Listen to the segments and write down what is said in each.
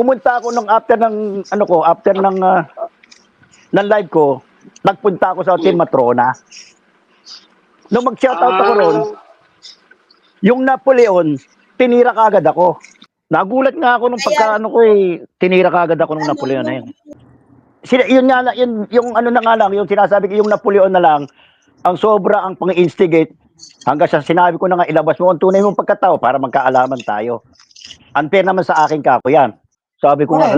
pumunta ako nung after ng ano ko, after ng live ko, nagpunta ako sa Hotel Matrona. Nung mag-shoutout ako ron, yung Napoleon, tinira kagad ako. Nagulat nga ako nung pagkaano ko tinira kagad ako nung Napoleon na yun. Yun nga lang, yung ano na nga lang, yung sinasabi ko, yung Napoleon na lang, ang sobra ang pang-instigate, hanggang sa sinabi ko na nga, ilabas mo ang tunay mong pagkatao para magkaalaman tayo. Unfair naman sa akin kako yan. Sabi ko nga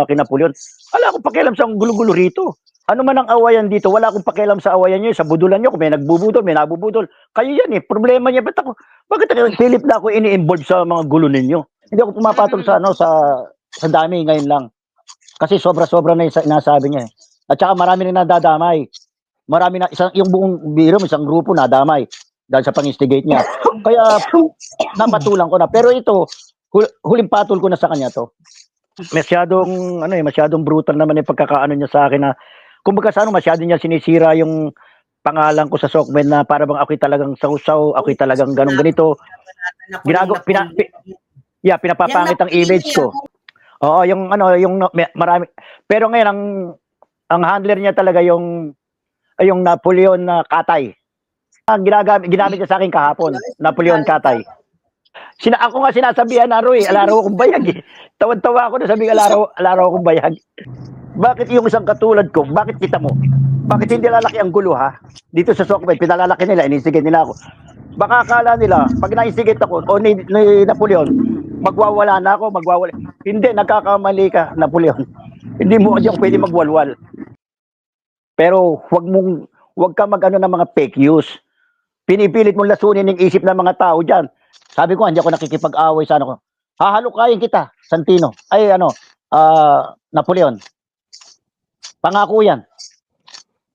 kay Napoleon, wala akong pakialam sa gulo-gulo rito. Ano man ang awayan dito, wala akong pakialam sa awayan niyo, sa budulan niyo, kung may nagbubudol, may nabubudol. Kayo yan problema niya. Bakit Philip na ako ini-involve sa mga gulo ninyo? Hindi ako pumapatol sa dami ngayon lang. Kasi sobra-sobra na yung nasabi niya. At saka marami na nadadamay. Marami na, yung buong biro, isang grupo nadamay dahil sa pang-instigate niya. Kaya napatulang ko na. Pero ito, huling patol ko na sa kanya to. Masyadong brutal naman yung pagkakaano niya sa akin na kumbaga masyado niya sinisira yung pangalan ko sa Sokmed na para bang ako'y talagang sausaw, ako'y talagang ganito. Pinapapangit ang image ko. Oo, yung marami. Pero ngayon ang handler niya talaga yung Napoleon na Katay. Ginamit niya sa akin kahapon, Napoleon Katay. Ako nga sinasabihan na alaraw akong bayag Tawan-tawa ako na sabi alaraw akong bayag. Bakit yung isang katulad ko, bakit kita mo? Bakit hindi lalaki ang gulo ha? Dito sa Sokmed, pinalalaki nila, inisigit nila ako. Baka akala nila, pag naisigit ako, o ni Napoleon, magwawala na ako, Hindi, nagkakamali ka, Napoleon. Hindi mo diyan pwede magwalwal. Pero wag ka magano ng mga fake news. Pinipilit mong lasunin ng isip ng mga tao diyan. Sabi ko, hindi ako nakikipag-away sa ano ko. Hahalukayin kita, Santino. Napoleon. Pangako yan.